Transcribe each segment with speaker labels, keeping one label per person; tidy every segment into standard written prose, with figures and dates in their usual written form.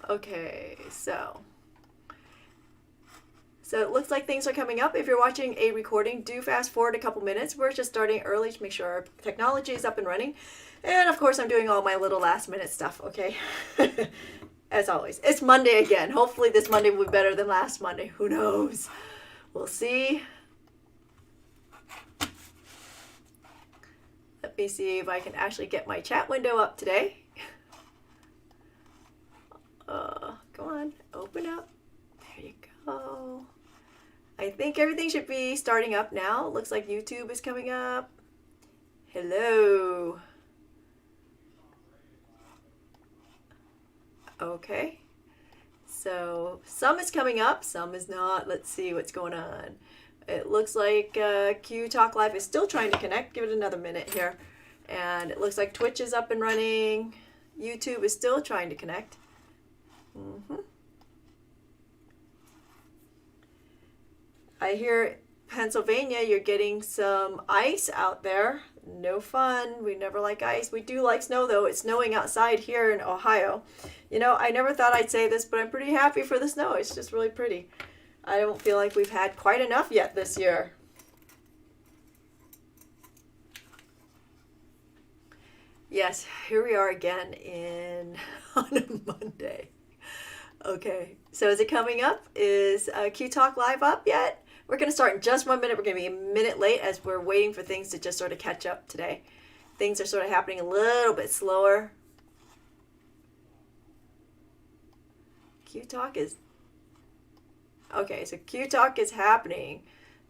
Speaker 1: Okay, so it looks like things are coming up. If you're watching a recording, do fast forward a couple minutes. We're just starting early to make sure our technology is up and running. And of course, I'm doing all my little last minute stuff, okay? As always. It's Monday again. Hopefully this Monday will be better than last Monday. Who knows? We'll see. Let me see if I can actually get my chat window up today. Go on, open up. There you go. I think everything should be starting up now. Looks like YouTube is coming up. Hello. Okay. So some is coming up, some is not. Let's see what's going on. It looks like Q Talk Live is still trying to connect. Give it another minute here. And it looks like Twitch is up and running. YouTube is still trying to connect. I hear Pennsylvania, you're getting some ice out there. No fun. We never like ice. We do like snow, though. It's snowing outside here in Ohio. You know, I never thought I'd say this, but I'm pretty happy for the snow. It's just really pretty. I don't feel like we've had quite enough yet this year. Yes, here we are again on a Monday. Okay, so is it coming up? Is Q Talk Live up yet? We're going to start in just 1 minute. We're going to be a minute late as we're waiting for things to just sort of catch up today. Things are sort of happening a little bit slower. Q Talk is... Okay, so Q Talk is happening.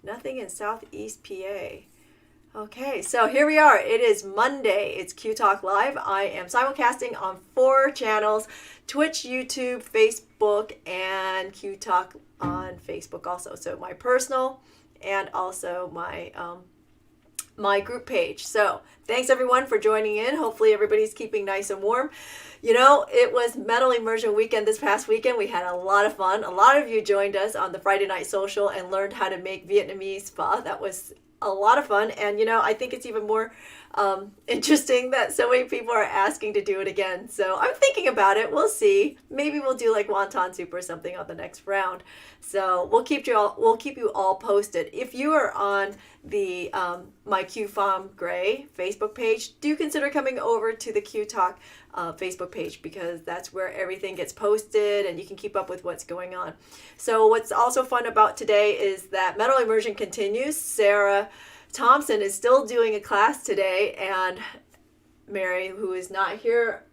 Speaker 1: Nothing in Southeast PA. Okay, so here we are. It is Monday. It's Q Talk Live. I am simulcasting on 4 channels: Twitch, YouTube, Facebook, and Q Talk on Facebook also. So my personal and also my my group page. So thanks everyone for joining in. Hopefully everybody's keeping nice and warm. You know, it was Metal Immersion weekend this past weekend. We had a lot of fun. A lot of you joined us on the Friday Night Social and learned how to make Vietnamese pho. That was a lot of fun. And, you know, I think it's even more interesting that so many people are asking to do it again. So I'm thinking about it. We'll see. Maybe we'll do like wonton soup or something on the next round. So we'll keep you all posted. If you are on the my Q Farm Gray Facebook page, do consider coming over to the Q Talk Facebook page, because that's where everything gets posted and you can keep up with what's going on. So what's also fun about today is that Metal Immersion continues. Sarah Thompson is still doing a class today, and Mary, who is not here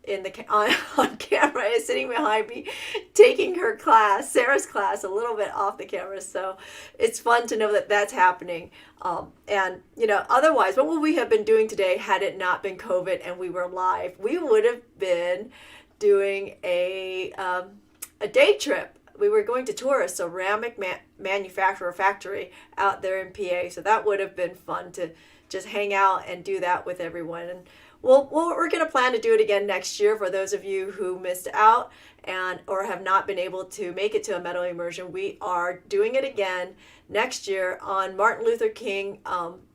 Speaker 1: in the on camera, is sitting behind me taking her class, Sarah's class, a little bit off the camera. So it's fun to know that that's happening. And, you know, otherwise, what would we have been doing today had it not been COVID and we were live? We would have been doing a day trip. We were going to tour a ceramic manufacturer factory out there in PA. So that would have been fun to just hang out and do that with everyone. And we're going to plan to do it again next year for those of you who missed out and or have not been able to make it to a Metal Immersion. We are doing it again next year on Martin Luther King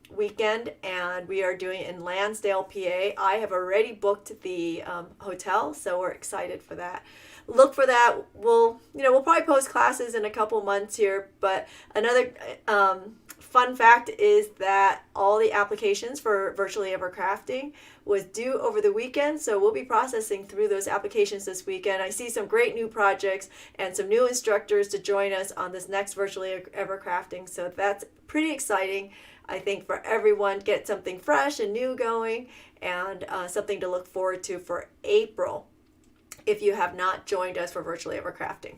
Speaker 1: weekend, and we are doing it in Lansdale, PA. I have already booked the hotel, so we're excited for that. Look for that. We'll probably post classes in a couple months here, but another fun fact is that all the applications for Virtually Ever Crafting was due over the weekend, so we'll be processing through those applications this weekend. I see some great new projects and some new instructors to join us on this next Virtually Ever Crafting, so that's pretty exciting. I think for everyone, get something fresh and new going, and something to look forward to for April if you have not joined us for Virtually Ever Crafting.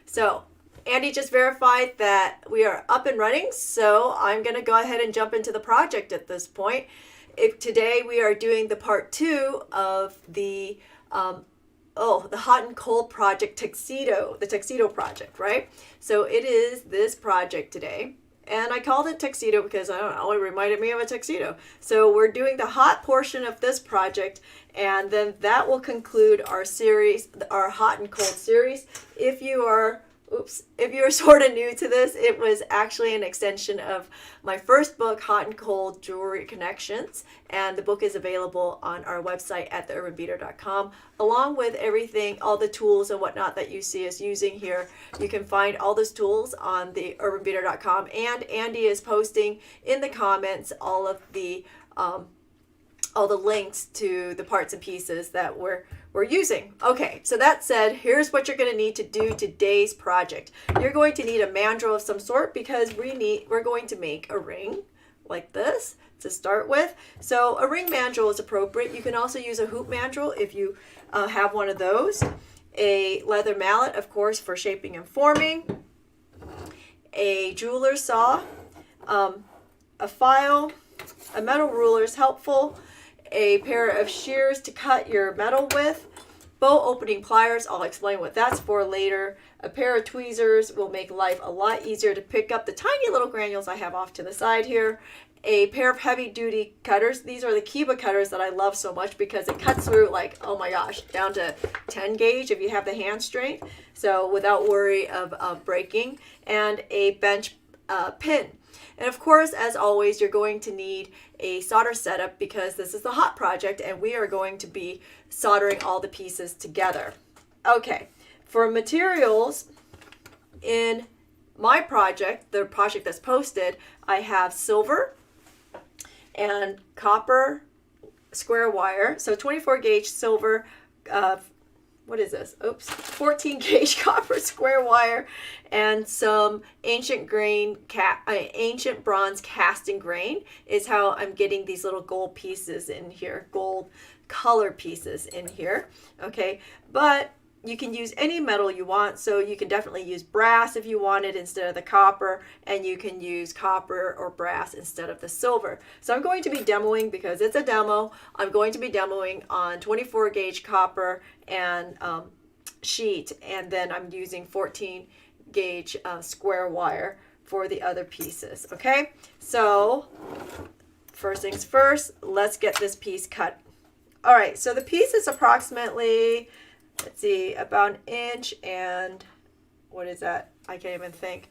Speaker 1: So Andy just verified that we are up and running, so I'm going to go ahead and jump into the project at this point. Today we are doing the part 2 of the hot and cold project Tuxedo, the Tuxedo project, right? So it is this project today. And I called it Tuxedo because, I don't know, it reminded me of a tuxedo. So we're doing the hot portion of this project, and then that will conclude our series, our hot and cold series. If you are Oops. If you're sort of new to this, it was actually an extension of my first book, Hot and Cold Jewelry Connections. And the book is available on our website at theurbanbeater.com, along with everything, all the tools and whatnot that you see us using here. You can find all those tools on the urbanbeater.com. And Andy is posting in the comments all the links to the parts and pieces that we're using. Okay, so that said, here's what you're going to need to do today's project. You're going to need a mandrel of some sort because we're going to make a ring like this to start with. So a ring mandrel is appropriate. You can also use a hoop mandrel if you have one of those. A leather mallet, of course, for shaping and forming. A jeweler's saw. A file. A metal ruler is helpful. A pair of shears to cut your metal with, bow opening pliers, I'll explain what that's for later. A pair of tweezers will make life a lot easier to pick up the tiny little granules I have off to the side here. A pair of heavy duty cutters. These are the Kiba cutters that I love so much because it cuts through like, oh my gosh, down to 10 gauge if you have the hand strength. So without worry of breaking. And a bench pin. And of course, as always, you're going to need a solder setup because this is the hot project and we are going to be soldering all the pieces together. Okay, for materials in my project, the project that's posted, I have silver and copper square wire. So 24 gauge silver, what is this? Oops, 14 gauge copper square wire and some ancient bronze casting grain is how I'm getting these little gold pieces in here, gold color pieces in here. Okay, but you can use any metal you want, so you can definitely use brass if you want it instead of the copper, and you can use copper or brass instead of the silver. So I'm going to be demoing, because it's a demo, I'm going to be demoing on 24 gauge copper and sheet, and then I'm using 14 gauge square wire for the other pieces. Okay, so first things first, let's get this piece cut. All right, so the piece is approximately, let's see, about an inch and, what is that? I can't even think.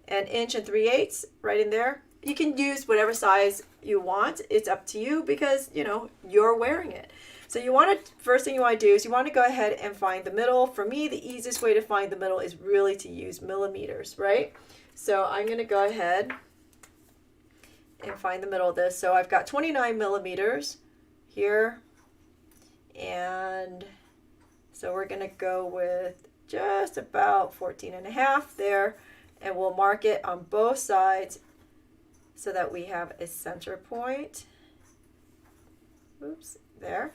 Speaker 1: An inch and 3/8 right in there. You can use whatever size you want. It's up to you because, you know, you're wearing it. So you want to, first thing you want to do is you want to go ahead and find the middle. For me, the easiest way to find the middle is really to use millimeters, right? So I'm going to go ahead and find the middle of this. So I've got 29 millimeters here. And so we're going to go with just about 14.5 there, and we'll mark it on both sides so that we have a center point. Oops, there.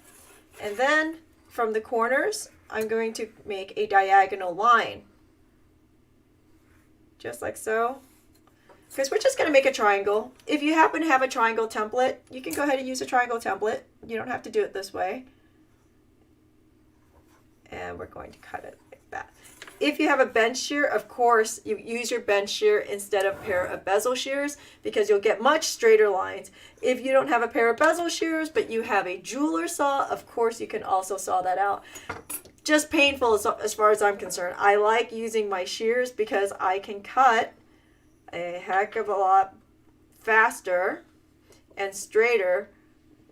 Speaker 1: And then from the corners, I'm going to make a diagonal line, just like so, because we're just going to make a triangle. If you happen to have a triangle template, you can go ahead and use a triangle template. You don't have to do it this way. And we're going to cut it like that. If you have a bench shear, of course, you use your bench shear instead of a pair of bezel shears because you'll get much straighter lines. If you don't have a pair of bezel shears, but you have a jeweler saw, of course, you can also saw that out. Just painful as far as I'm concerned. I like using my shears because I can cut a heck of a lot faster and straighter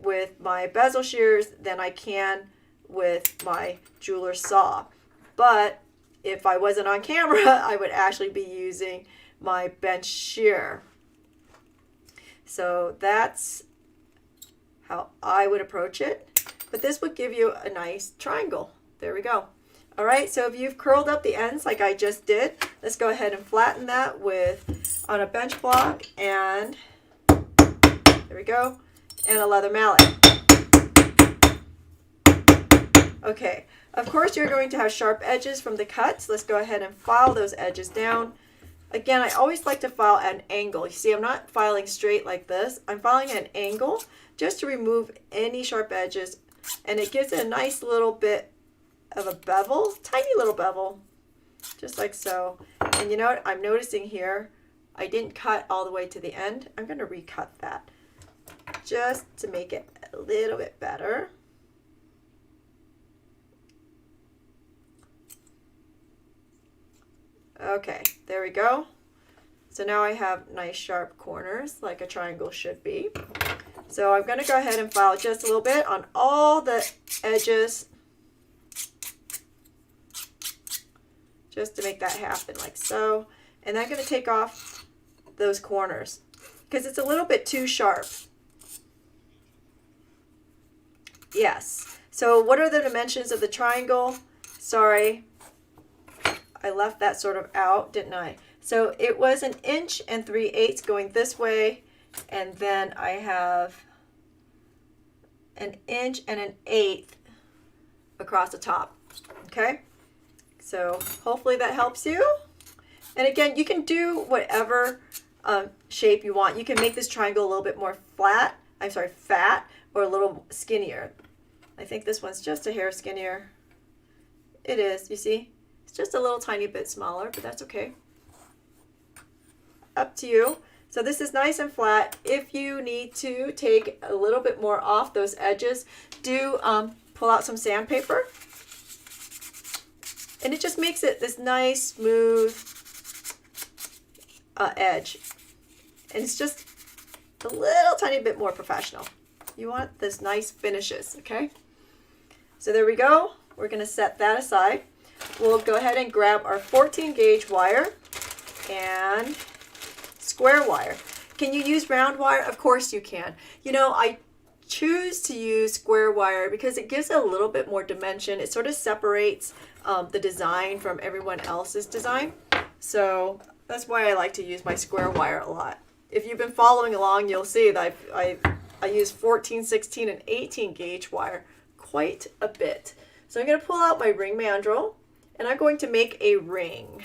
Speaker 1: with my bezel shears than I can with my jeweler saw. But if I wasn't on camera, I would actually be using my bench shear. So that's how I would approach it. But this would give you a nice triangle. There we go. All right, so if you've curled up the ends like I just did, let's go ahead and flatten that on a bench block, and there we go, and a leather mallet. Okay, of course you're going to have sharp edges from the cuts. Let's go ahead and file those edges down. Again, I always like to file at an angle. You see, I'm not filing straight like this. I'm filing at an angle just to remove any sharp edges, and it gives it a nice little bit of a bevel, tiny little bevel, just like so. And you know what I'm noticing here? I didn't cut all the way to the end. I'm going to recut that just to make it a little bit better. Okay, there we go. So now I have nice sharp corners like a triangle should be. So I'm going to go ahead and file just a little bit on all the edges just to make that happen like so. And I'm going to take off those corners because it's a little bit too sharp. Yes. So what are the dimensions of the triangle? Sorry, I left that sort of out, didn't I? So it was 1 3/8 inches going this way, and then I have 1 1/8 inches across the top. Okay, so hopefully that helps you. And again, you can do whatever shape you want. You can make this triangle a little bit more fat, or a little skinnier. I think this one's just a hair skinnier. It is, you see? It's just a little tiny bit smaller, but that's okay. Up to you. So this is nice and flat. If you need to take a little bit more off those edges, do pull out some sandpaper. And it just makes it this nice, smooth edge. And it's just a little tiny bit more professional. You want this nice finishes, okay? So there we go. We're going to set that aside. We'll go ahead and grab our 14 gauge wire and square wire. Can you use round wire? Of course you can. You know, I choose to use square wire because it gives it a little bit more dimension. It sort of separates the design from everyone else's design. So that's why I like to use my square wire a lot. If you've been following along, you'll see that I use 14, 16, and 18 gauge wire quite a bit. So I'm going to pull out my ring mandrel, and I'm going to make a ring.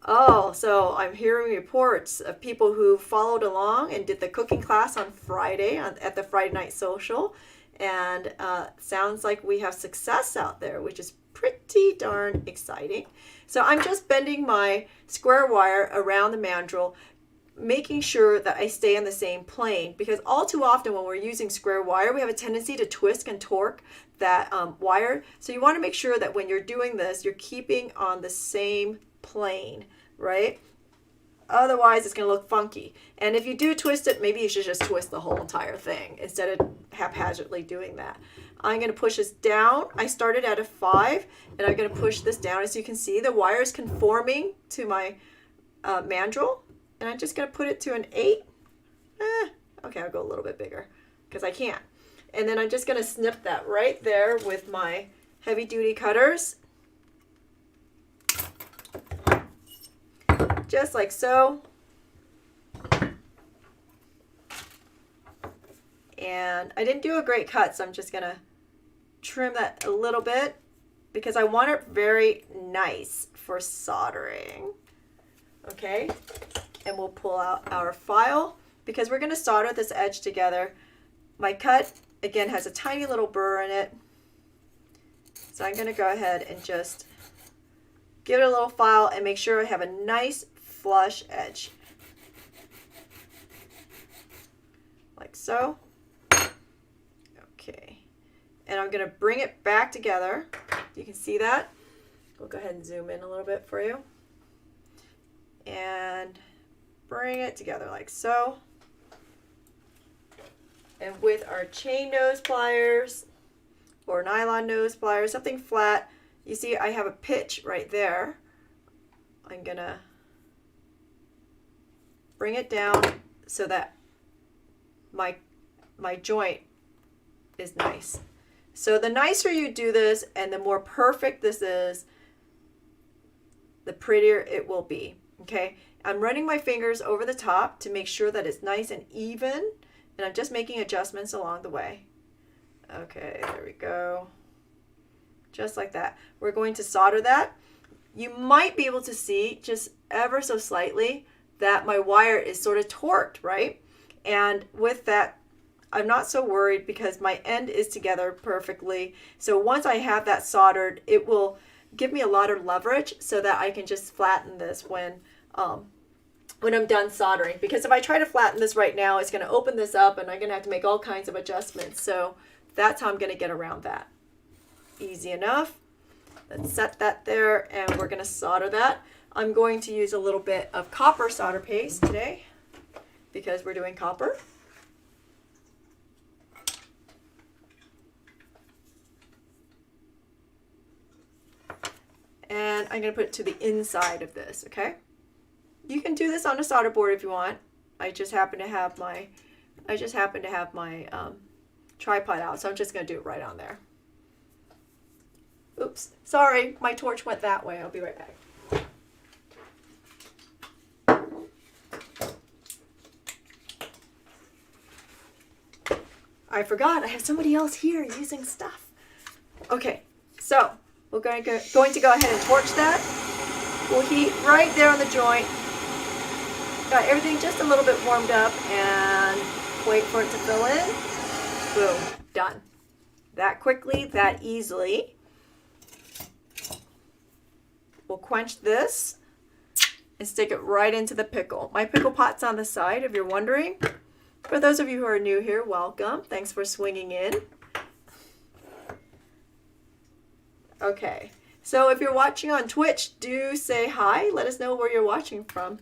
Speaker 1: Oh, so I'm hearing reports of people who followed along and did the cooking class on Friday at the Friday Night Social. And sounds like we have success out there, which is pretty darn exciting. So I'm just bending my square wire around the mandrel, making sure that I stay on the same plane, because all too often when we're using square wire, we have a tendency to twist and torque that wire. So you want to make sure that when you're doing this, you're keeping on the same plane, right? Otherwise, it's going to look funky. And if you do twist it, maybe you should just twist the whole entire thing instead of haphazardly doing that. I'm going to push this down. I started at a 5, and I'm going to push this down. As you can see, the wire is conforming to my mandrel. And I'm just going to put it to an 8. Okay, I'll go a little bit bigger because I can. And then I'm just going to snip that right there with my heavy duty cutters. Just like so. And I didn't do a great cut, so I'm just going to trim that a little bit because I want it very nice for soldering. Okay. And we'll pull out our file because we're going to solder this edge together. My cut, again, has a tiny little burr in it. So I'm going to go ahead and just give it a little file and make sure I have a nice flush edge. Like so. Okay. And I'm going to bring it back together. You can see that. We'll go ahead and zoom in a little bit for you. And bring it together like so. And with our chain nose pliers or nylon nose pliers, something flat, you see I have a pitch right there. I'm gonna bring it down so that my joint is nice. So the nicer you do this and the more perfect this is, the prettier it will be. Okay, I'm running my fingers over the top to make sure that it's nice and even, and I'm just making adjustments along the way. Okay, there we go. Just like that. We're going to solder that. You might be able to see just ever so slightly that my wire is sort of torqued, right? And with that, I'm not so worried because my end is together perfectly. So once I have that soldered, it will give me a lot of leverage so that I can just flatten this when I'm done soldering. Because if I try to flatten this right now, it's going to open this up and I'm going to have to make all kinds of adjustments. So that's how I'm going to get around that. Easy enough. Let's set that there, and we're going to solder that. I'm going to use a little bit of copper solder paste today because we're doing copper. And I'm going to put it to the inside of this, okay? You can do this on a solder board if you want. I just happen to have my tripod out, so I'm just going to do it right on there. Oops, sorry, my torch went that way. I'll be right back. I forgot, I have somebody else here using stuff. Okay, so we're going to go ahead and torch that. We'll heat right there on the joint. Got everything just a little bit warmed up and wait for it to fill in. Boom, done. That quickly, that easily. We'll quench this and stick it right into the pickle. My pickle pot's on the side, if you're wondering. For those of you who are new here, welcome. Thanks for swinging in. Okay, so if you're watching on Twitch, do say hi. Let us know where you're watching from.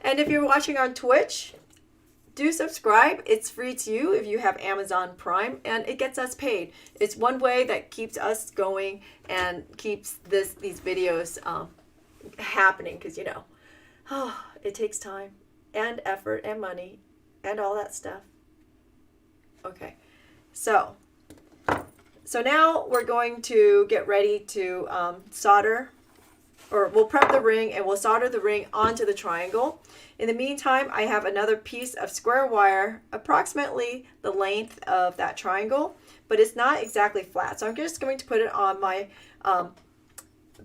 Speaker 1: And if you're watching on Twitch, do subscribe. It's free to you if you have Amazon Prime, and it gets us paid. It's one way that keeps us going and keeps these videos happening, because it takes time and effort and money and all that stuff. Okay, so now we're going to get ready to solder, or we'll prep the ring and we'll solder the ring onto the triangle. In the meantime, I have another piece of square wire, approximately the length of that triangle, but it's not exactly flat. So I'm just going to put it on my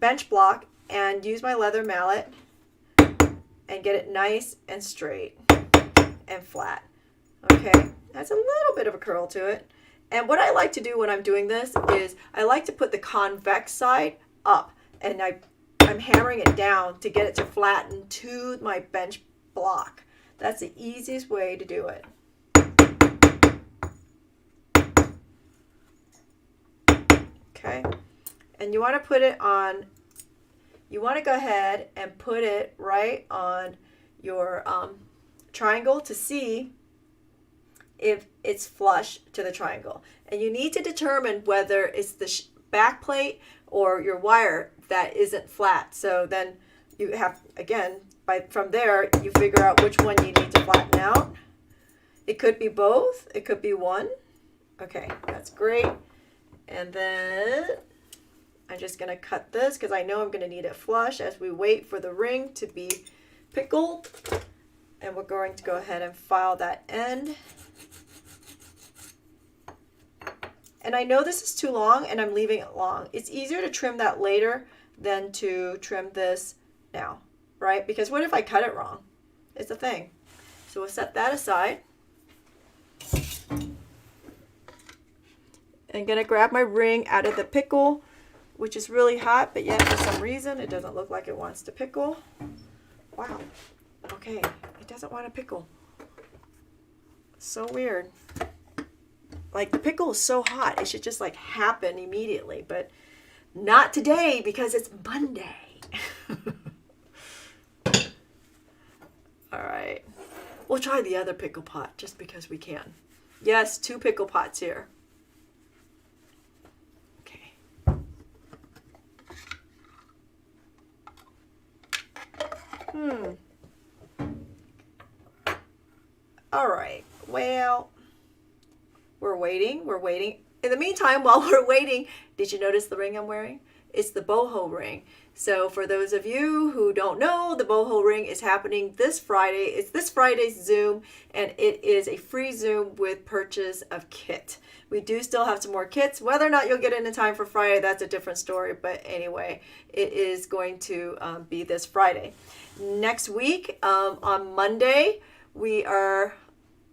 Speaker 1: bench block and use my leather mallet and get it nice and straight and flat. Okay, that's a little bit of a curl to it. And what I like to do when I'm doing this is I like to put the convex side up, and I'm hammering it down to get it to flatten to my bench block. That's the easiest way to do it. Okay, and you want to put it on, you want to go ahead and put it right on your triangle to see if it's flush to the triangle. And you need to determine whether it's the back plate or your wire that isn't flat. So then you have, again, from there, you figure out which one you need to flatten out. It could be both. It could be one. Okay, that's great. And then I'm just going to cut this because I know I'm going to need it flush as we wait for the ring to be pickled. And we're going to go ahead and file that end. And I know this is too long and I'm leaving it long. It's easier to trim that later than to trim this now, right? Because what if I cut it wrong? It's a thing. So we'll set that aside. I'm gonna grab my ring out of the pickle, which is really hot, but yet for some reason it doesn't look like it wants to pickle. Wow. Okay, it doesn't want to pickle. So weird. Like, the pickle is so hot, it should just like happen immediately, but not today because it's Monday. All right, we'll try the other pickle pot just because we can. Yes, 2 pickle pots here. Okay. All right, well, we're waiting. In the meantime, while we're waiting, did you notice the ring I'm wearing? It's the boho ring. So for those of you who don't know, the boho ring is happening this Friday. It's this Friday's Zoom, and it is a free Zoom with purchase of kit. We do still have some more kits. Whether or not you'll get it in time for Friday, that's a different story. But anyway, it is going to be this Friday. Next week, on Monday,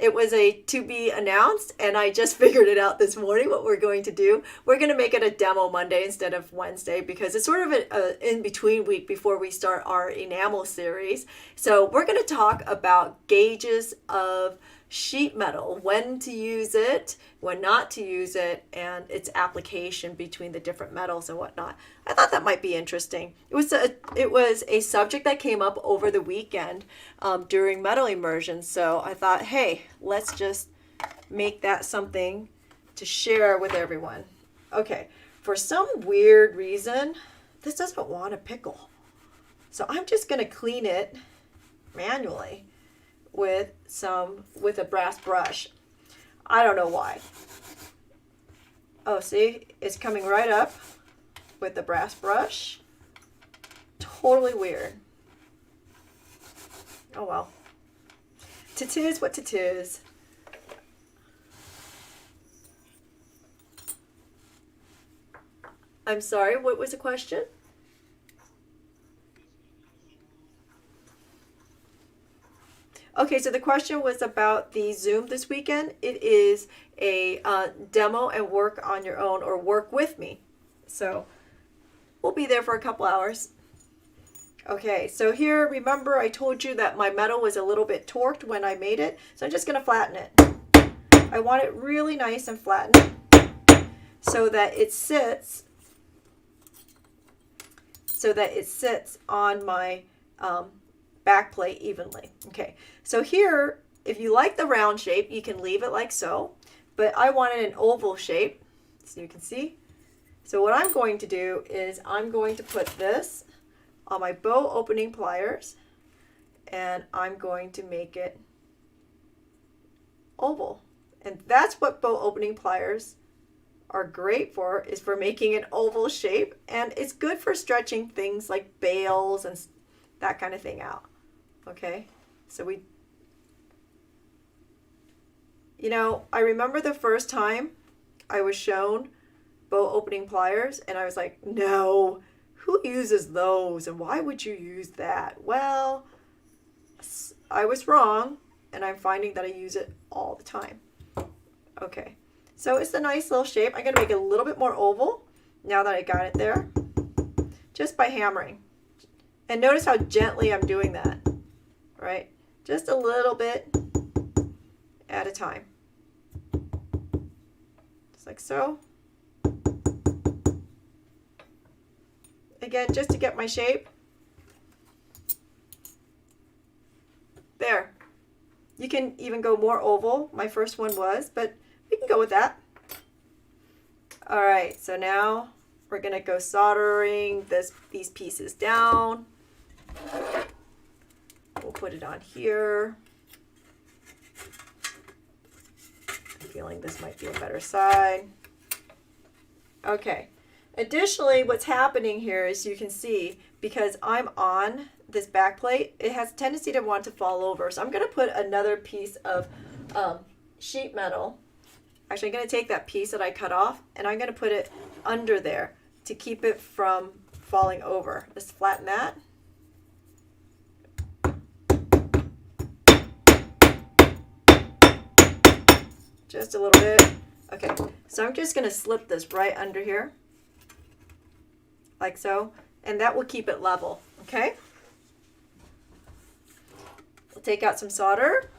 Speaker 1: it was a to be announced, and I just figured it out this morning what we're going to do. We're going to make it a demo Monday instead of Wednesday because it's sort of an in-between week before we start our enamel series. So we're going to talk about gauges of sheet metal, when to use it, when not to use it, and its application between the different metals and whatnot. I thought that might be interesting. It was a subject that came up over the weekend during metal immersion. So I thought, hey, let's just make that something to share with everyone. Okay, for some weird reason, this doesn't want to pickle. So I'm just going to clean it manually with a brass brush. I don't know why. Oh, see, it's coming right up with the brass brush. Totally weird. Oh well. Tis what tis. I'm sorry, what was the question? Okay, so the question was about the Zoom this weekend. It is a demo and work on your own or work with me. So we'll be there for a couple hours. Okay, so here, remember I told you that my metal was a little bit torqued when I made it. So I'm just going to flatten it. I want it really nice and flattened so that it sits on my back plate evenly. Okay, so here, if you like the round shape, you can leave it like so, but I wanted an oval shape, so you can see. So what I'm going to do is I'm going to put this on my bow opening pliers, and I'm going to make it oval. And that's what bow opening pliers are great for, is for making an oval shape, and it's good for stretching things like bales and that kind of thing out. Okay, so I remember the first time I was shown bow opening pliers, and I was like, no, who uses those, and why would you use that? Well, I was wrong, and I'm finding that I use it all the time. Okay, so it's a nice little shape. I'm going to make it a little bit more oval now that I got it there, just by hammering. And notice how gently I'm doing that, right? Just a little bit at a time. Just like so. Again, just to get my shape. There. You can even go more oval. My first one was, but we can go with that. All right, so now we're going to go soldering these pieces down. We'll put it on here. I'm feeling this might be a better side. Okay. Additionally, what's happening here is you can see, because I'm on this back plate, it has a tendency to want to fall over. So I'm going to put another piece of sheet metal. Actually, I'm going to take that piece that I cut off, and I'm going to put it under there to keep it from falling over. Let's flatten that. Just a little bit. Okay, so I'm just going to slip this right under here, like so, and that will keep it level, okay? We'll take out some solder,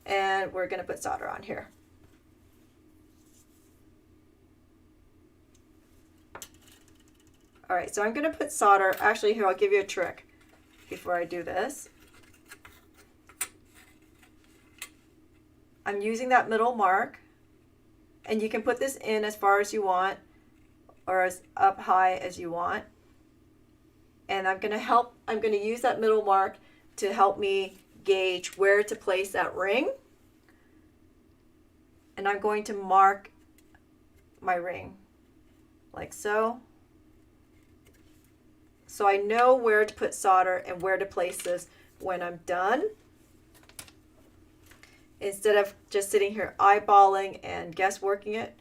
Speaker 1: and we're going to put solder on here. All right, so I'm going to put solder. Actually, here, I'll give you a trick before I do this. I'm using that middle mark, and you can put this in as far as you want or as up high as you want. And I'm going to use that middle mark to help me gauge where to place that ring. And I'm going to mark my ring like so. So I know where to put solder and where to place this when I'm done, instead of just sitting here eyeballing and guessworking it.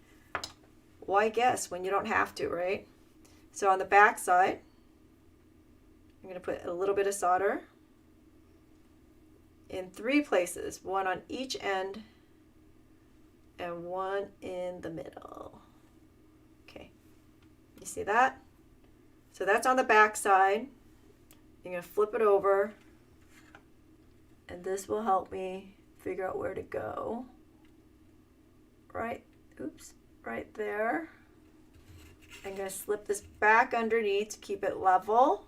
Speaker 1: Why guess when you don't have to, right? So on the back side, I'm going to put a little bit of solder in 3 places, one on each end and one in the middle. Okay, you see that? So that's on the back side. You're going to flip it over And this will help me figure out where to go. Right, oops, right there. I'm going to slip this back underneath to keep it level.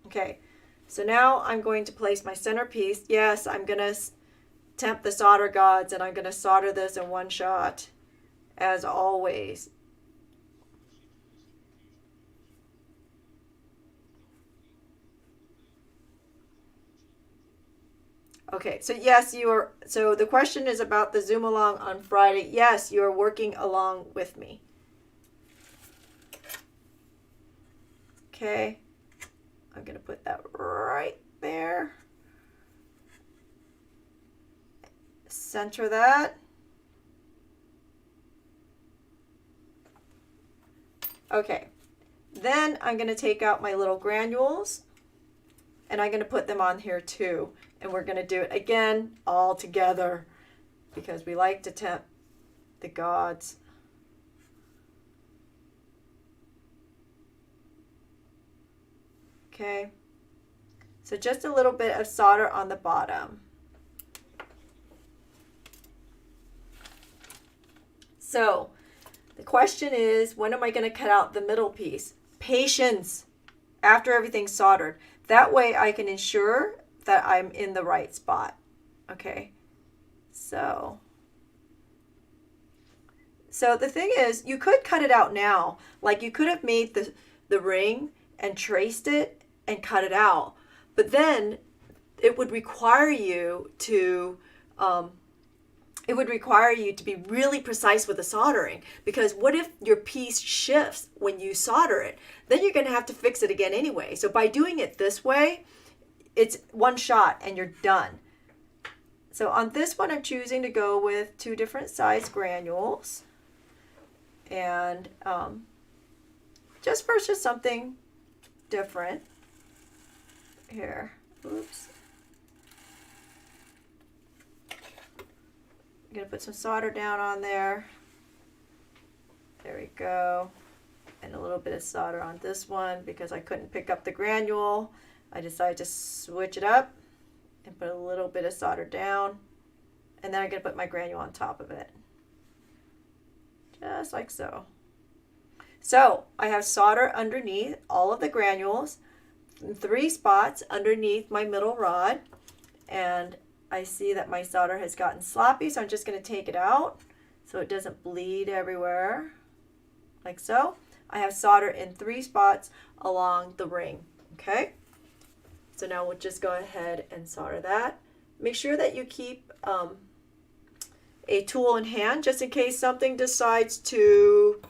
Speaker 1: Okay, so now I'm going to place my centerpiece. Yes, I'm going to tempt the solder gods, and I'm going to solder this in one shot, as always. Okay, so yes, you are. So the question is about the Zoom along on Friday. Yes, you are working along with me. Okay, I'm going to put that right there. Center that. Okay, then I'm going to take out my little granules, and I'm going to put them on here too. And we're going to do it again all together because we like to tempt the gods. Okay, so just a little bit of solder on the bottom. So the question is, when am I going to cut out the middle piece? Patience after everything's soldered. That way I can ensure that I'm in the right spot. Okay, so the thing is, you could cut it out now. Like you could have made the ring and traced it and cut it out. But then it would require you to be really precise with the soldering, because what if your piece shifts when you solder it? Then you're going to have to fix it again anyway. So by doing it this way, it's one shot and you're done. So on this one, I'm choosing to go with 2 different size granules, and just purchase something different here. Oops. I'm going to put some solder down on there. There we go. And a little bit of solder on this one because I couldn't pick up the granule. I decided to switch it up and put a little bit of solder down. And then I'm going to put my granule on top of it. Just like so. So I have solder underneath all of the granules in 3 spots underneath my middle rod. And I see that my solder has gotten sloppy, so I'm just going to take it out so it doesn't bleed everywhere, like so. I have solder in 3 spots along the ring, okay? So now we'll just go ahead and solder that. Make sure that you keep a tool in hand just in case something decides to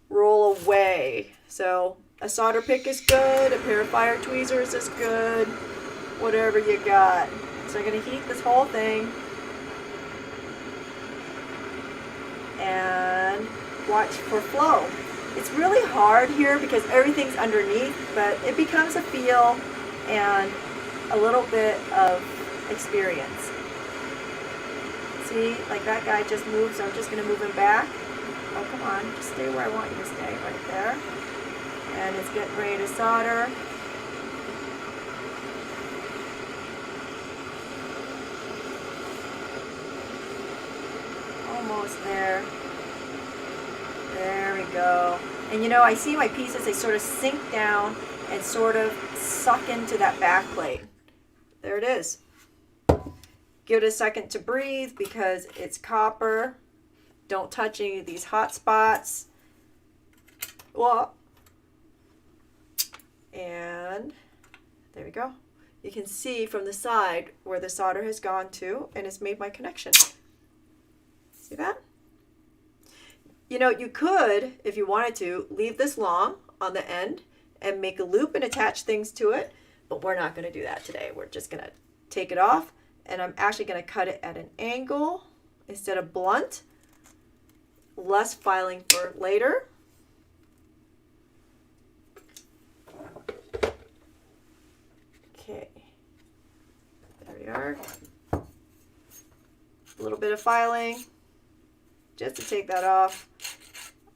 Speaker 1: roll away. So a solder pick is good, a pair of fire tweezers is good, whatever you got. So I'm going to heat this whole thing and watch for flow. It's really hard here because everything's underneath, but it becomes a feel and a little bit of experience. See, like that guy just moved, so I'm just going to move him back. Oh, come on, just stay where I want you to stay, right there. And it's getting ready to solder. Almost there. There we go. And you know, I see my pieces, they sort of sink down and sort of suck into that back plate. There it is. Give it a second to breathe because it's copper. Don't touch any of these hot spots. Well, and there we go. You can see from the side where the solder has gone to, and it's made my connection. See that? You know, you could, if you wanted to, leave this long on the end and make a loop and attach things to it, but we're not going to do that today. We're just going to take it off, and I'm actually going to cut it at an angle instead of blunt. Less filing for later. Okay, there we are. A little bit of filing just to take that off.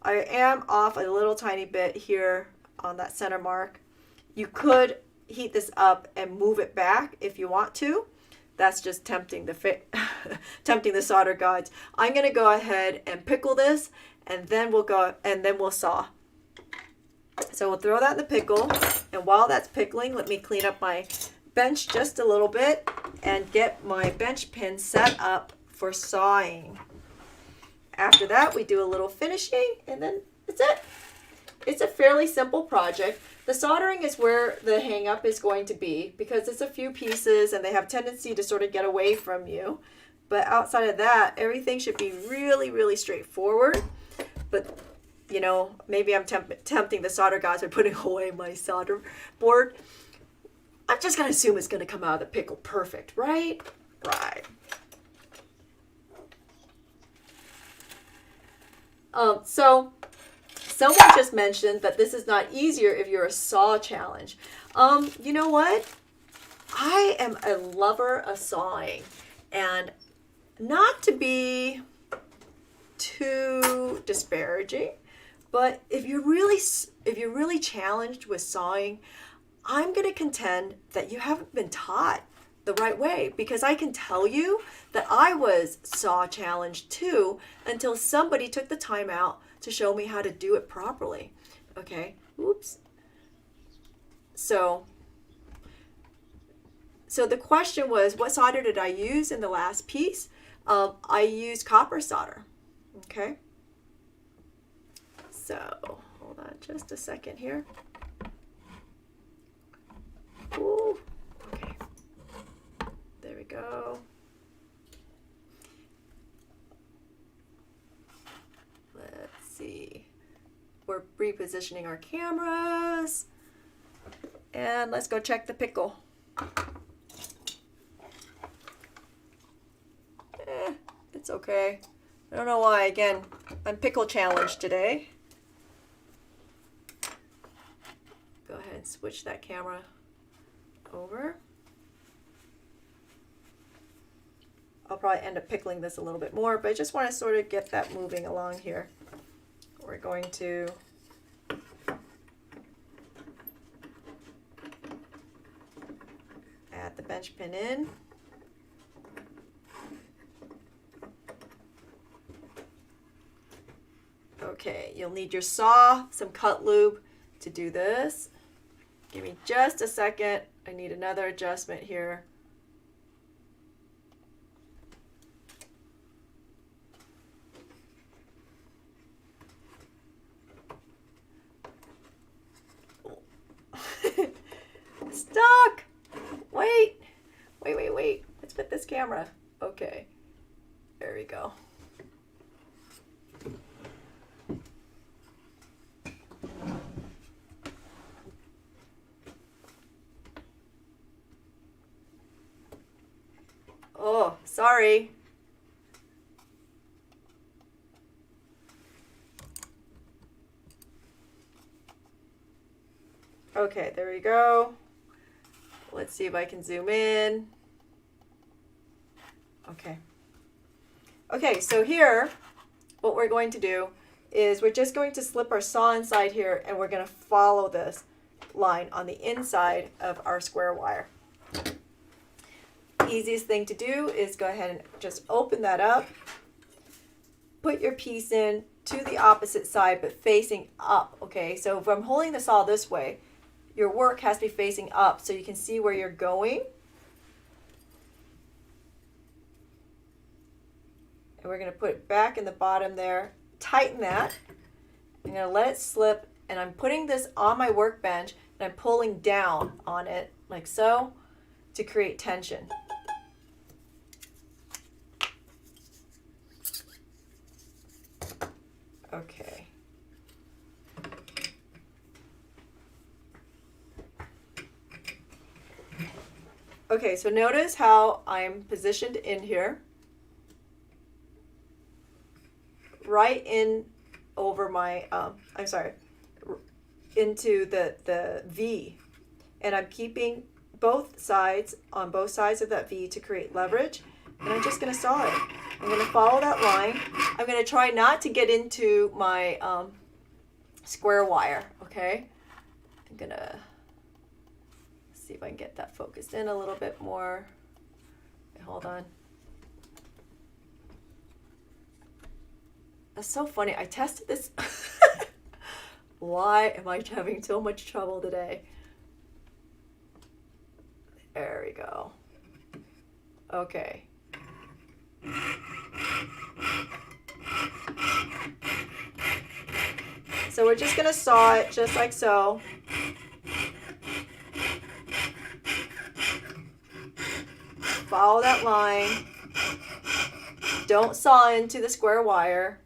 Speaker 1: I am off a little tiny bit here on that center mark. You could heat this up and move it back if you want to. That's just tempting tempting the solder gods. I'm gonna go ahead and pickle this, and then we'll saw. So we'll throw that in the pickle, and while that's pickling, let me clean up my bench just a little bit and get my bench pin set up for sawing. After that, we do a little finishing, and then that's it. It's a fairly simple project. The soldering is where the hang up is going to be, because it's a few pieces and they have tendency to sort of get away from you. But outside of that, everything should be really, really straightforward. But, you know, maybe I'm tempting the solder gods by putting away my solder board. I'm just going to assume it's going to come out of the pickle perfect, right? Right. So someone just mentioned that this is not easier if you're a saw challenge. You know what? I am a lover of sawing, and not to be too disparaging, but if you're really challenged with sawing, I'm going to contend that you haven't been taught the right way, because I can tell you that I was saw challenged too until somebody took the time out to show me how to do it properly. Okay, oops. So the question was, what solder did I use in the last piece? I used copper solder. Okay. So hold on just a second here. Ooh, okay. There we go. Let's see. We're repositioning our cameras. And let's go check the pickle. It's okay. I don't know why. Again, I'm pickle challenged today. Go ahead and switch that camera over. I'll probably end up pickling this a little bit more, but I just want to sort of get that moving along here. We're going to add the bench pin in. Okay, you'll need your saw, some cut lube to do this. Give me just a second. I need another adjustment here. Stuck! Wait. Let's put this camera. Okay. There we go. Oh, sorry. Okay, there we go. Let's see if I can zoom in. Okay. Okay, so here, what we're going to do is we're just going to slip our saw inside here, and we're going to follow this line on the inside of our square wire. Easiest thing to do is go ahead and just open that up. Put your piece in to the opposite side, but facing up, okay? So if I'm holding the saw this way, your work has to be facing up so you can see where you're going. And we're going to put it back in the bottom there. Tighten that. I'm going to let it slip, and I'm putting this on my workbench, and I'm pulling down on it like so to create tension. Okay. Okay, so notice how I'm positioned in here. Right in over my, into the V. And I'm keeping both sides on both sides of that V to create leverage. And I'm just going to saw it. I'm going to follow that line. I'm going to try not to get into my square wire, okay? I'm going to see if I can get that focused in a little bit more. Okay, hold on. That's so funny. I tested this. Why am I having so much trouble today? There we go. Okay. So we're just going to saw it just like so. Follow that line. Don't saw into the square wire.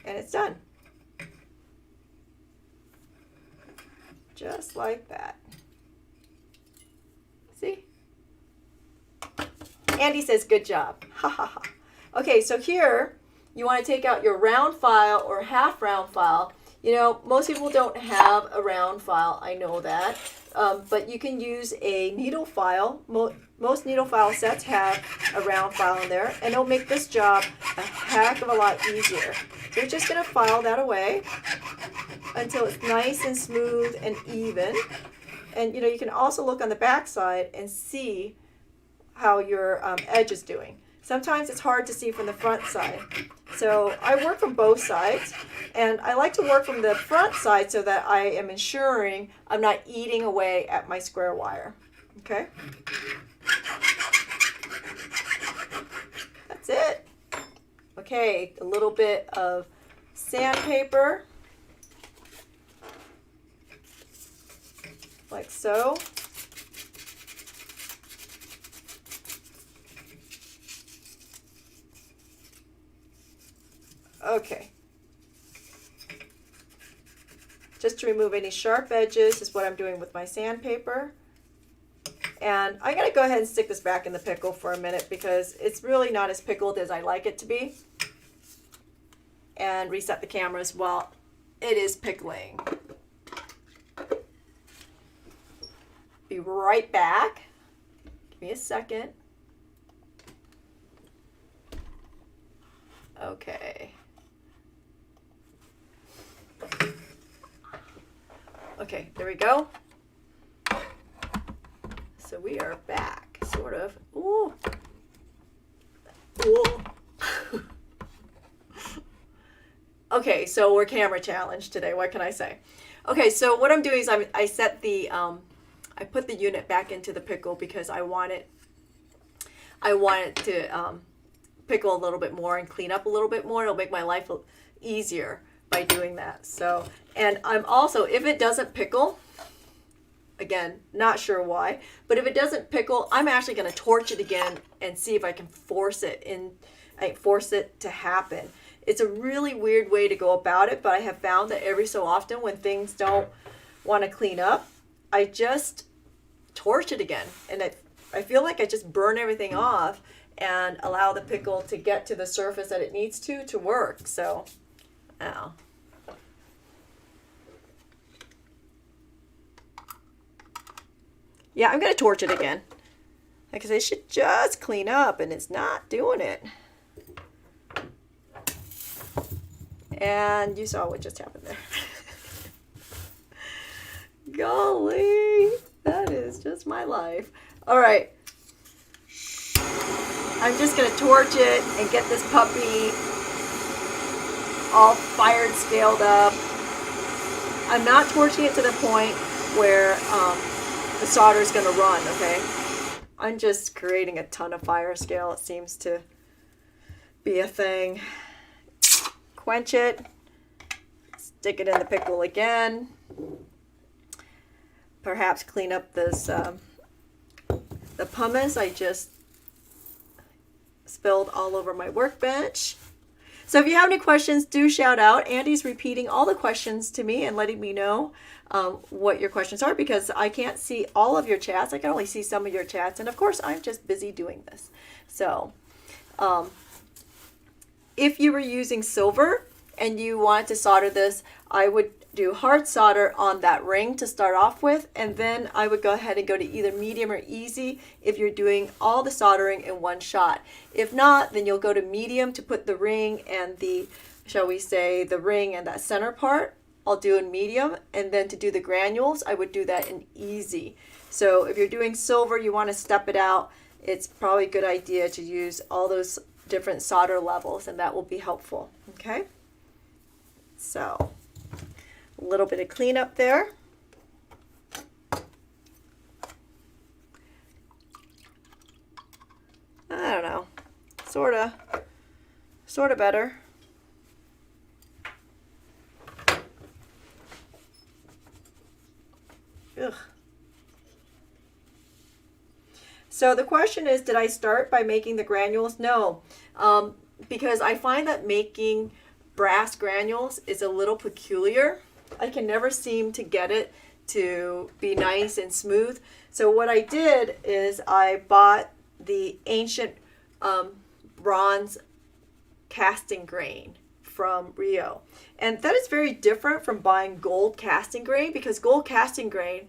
Speaker 1: And it's done. Just like that. See? Andy says, good job. Ha ha ha. Okay, so here you want to take out your round file or half round file. You know, most people don't have a round file, I know that. But you can use a needle file. Most needle file sets have a round file in there, and it'll make this job a heck of a lot easier. So you're just going to file that away until it's nice and smooth and even. And you know, you can also look on the back side and see how your edge is doing. Sometimes it's hard to see from the front side. So I work from both sides, and I like to work from the front side so that I am ensuring I'm not eating away at my square wire. Okay? That's it. Okay, a little bit of sandpaper, like so. Okay. Just to remove any sharp edges is what I'm doing with my sandpaper. And I'm going to go ahead and stick this back in the pickle for a minute because it's really not as pickled as I like it to be. And reset the cameras while it is pickling. Be right back. Give me a second. Okay. Okay, there we go. So we are back, sort of. Ooh. Ooh. Okay, so we're camera challenged today. What can I say? Okay, so what I'm doing is I set the I put the unit back into the pickle because I want it to pickle a little bit more and clean up a little bit more. It'll make my life easier by doing that. So, and I'm also, if it doesn't pickle, again, not sure why, but if it doesn't pickle, I'm actually going to torch it again and see if I can force it to happen. It's a really weird way to go about it, but I have found that every so often when things don't want to clean up, I just torch it again. And I feel like I just burn everything off and allow the pickle to get to the surface that it needs to work. So, ow. Yeah, I'm going to torch it again because it should just clean up, and it's not doing it. And you saw what just happened there. Golly, that is just my life. All right. I'm just going to torch it and get this puppy all fired, scaled up. I'm not torching it to the point where the solder is going to run, okay? I'm just creating a ton of fire scale. It seems to be a thing. Quench it. Stick it in the pickle again. Perhaps clean up this the pumice I just spilled all over my workbench. So if you have any questions, do shout out. Andy's repeating all the questions to me and letting me know what your questions are because I can't see all of your chats. I can only see some of your chats. And of course, I'm just busy doing this. So if you were using silver and you wanted to solder this, I would do hard solder on that ring to start off with, and then I would go ahead and go to either medium or easy if you're doing all the soldering in one shot. If not, then you'll go to medium to put the ring and the shall we say, the ring and that center part, I'll do in medium. And then to do the granules, I would do that in easy. So if you're doing silver, you want to step it out. It's probably a good idea to use all those different solder levels, and that will be helpful. Okay? So a little bit of cleanup there. I don't know, sort of better. Ugh. So the question is, did I start by making the granules? No, because I find that making brass granules is a little peculiar. I can never seem to get it to be nice and smooth. So what I did is I bought the ancient bronze casting grain from Rio. And that is very different from buying gold casting grain, because gold casting grain,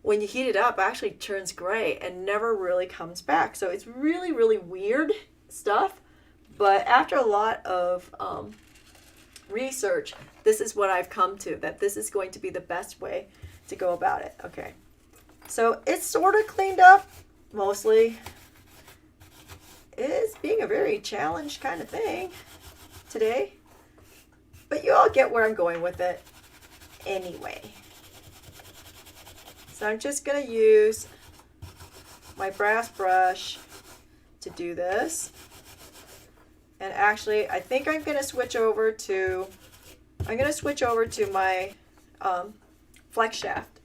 Speaker 1: when you heat it up, actually turns gray and never really comes back. So it's really, really weird stuff. But after a lot of research, this is what I've come to, that this is going to be the best way to go about it. Okay. So it's sort of cleaned up, mostly. It is being a very challenged kind of thing today. But you all get where I'm going with it anyway. So I'm just going to use my brass brush to do this. And actually, I think I'm going to switch over to my flex shaft.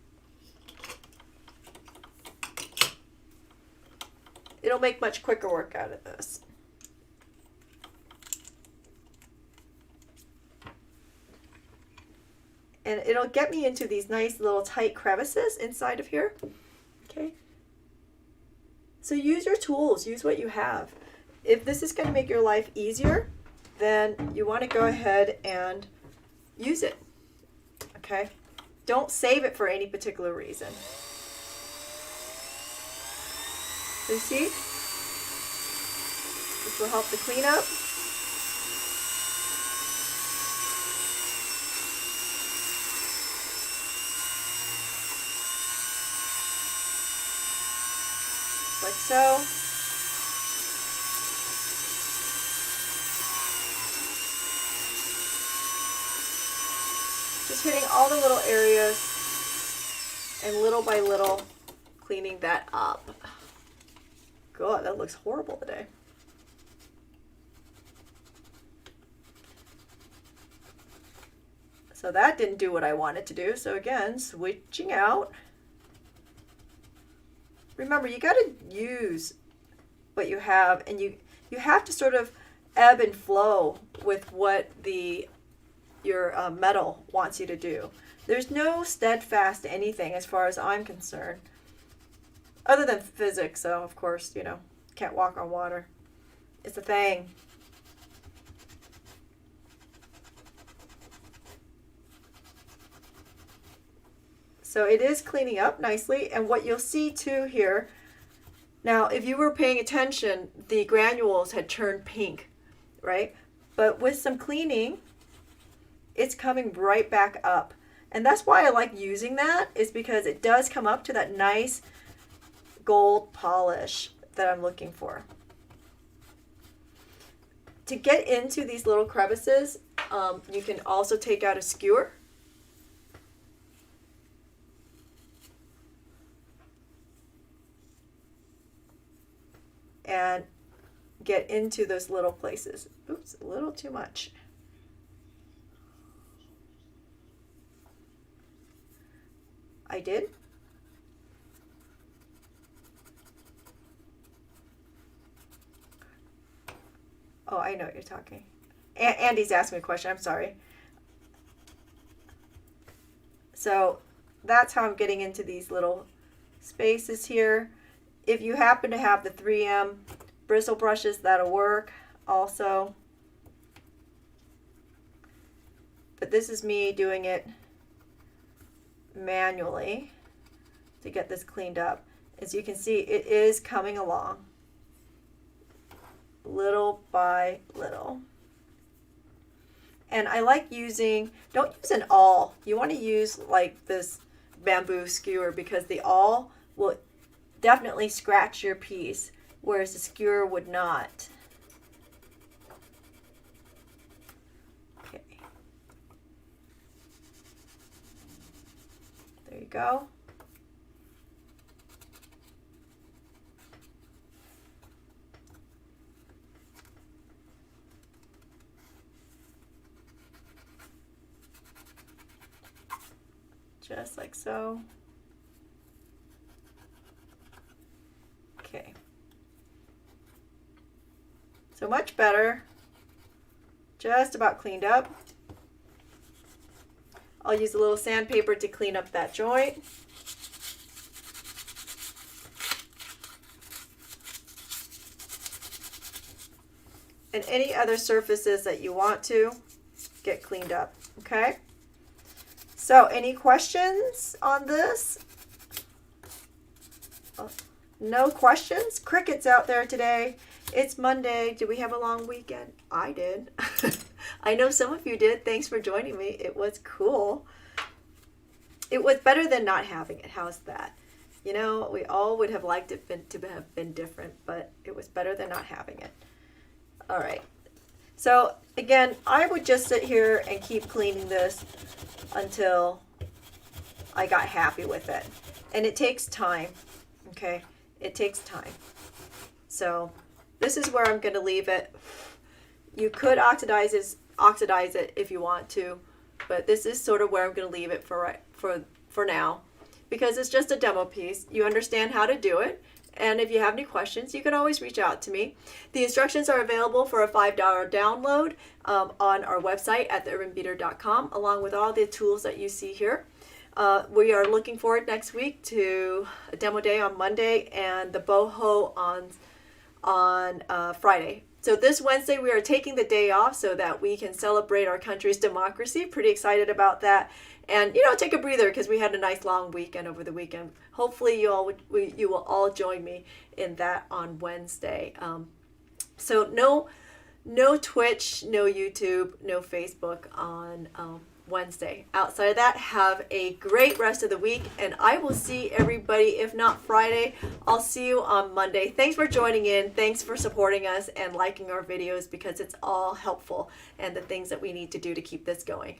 Speaker 1: It'll make much quicker work out of this. And it'll get me into these nice little tight crevices inside of here. Okay. So use your tools, use what you have. If this is going to make your life easier, then you want to go ahead and use it. Okay. Don't save it for any particular reason. So you see, this will help to clean up. Like so. Just hitting all the little areas and little by little cleaning that up. God, that looks horrible today. So that didn't do what I wanted to do. So again, switching out. Remember, you got to use what you have, and you have to sort of ebb and flow with what your metal wants you to do. There's no steadfast anything as far as I'm concerned, other than physics. So of course, can't walk on water. It's a thing. So it is cleaning up nicely. And what you'll see too here, now if you were paying attention, the granules had turned pink, right? But with some cleaning, it's coming right back up. And that's why I like using that, is because it does come up to that nice gold polish that I'm looking for. To get into these little crevices, you can also take out a skewer. And get into those little places. Oops, a little too much. I did. Oh, I know what you're talking. Andy's asking me a question. I'm sorry. So that's how I'm getting into these little spaces here. If you happen to have the 3M bristle brushes, that'll work also. But this is me doing it manually to get this cleaned up. As you can see, it is coming along little by little. And I like using, don't use an awl. You want to use like this bamboo skewer because the awl will definitely scratch your piece, whereas the skewer would not. Okay. There you go. Just like so. Okay. So much better. Just about cleaned up. I'll use a little sandpaper to clean up that joint. And any other surfaces that you want to get cleaned up, okay? So, any questions on this? No questions? Crickets out there today. It's Monday. Did we have a long weekend? I did. I know some of you did. Thanks for joining me. It was cool. It was better than not having it. How's that? You know, we all would have liked it to have been different, but it was better than not having it. All right. So, again, I would just sit here and keep cleaning this until I got happy with it. And it takes time, okay? It takes time. So this is where I'm going to leave it. You could oxidize it if you want to, but this is sort of where I'm going to leave it for now, because it's just a demo piece. You understand how to do it. And if you have any questions, you can always reach out to me. The instructions are available for a $5 download on our website at theurbanbeater.com, along with all the tools that you see here. We are looking forward next week to a demo day on Monday and the boho on Friday. So this Wednesday, we are taking the day off so that we can celebrate our country's democracy. Pretty excited about that. And, you know, take a breather because we had a nice long weekend over the weekend. Hopefully you will all join me in that on Wednesday. So no Twitch, no YouTube, no Facebook on Wednesday. Outside of that, have a great rest of the week, and I will see everybody, if not Friday, I'll see you on Monday. Thanks for joining in. Thanks for supporting us and liking our videos because it's all helpful and the things that we need to do to keep this going.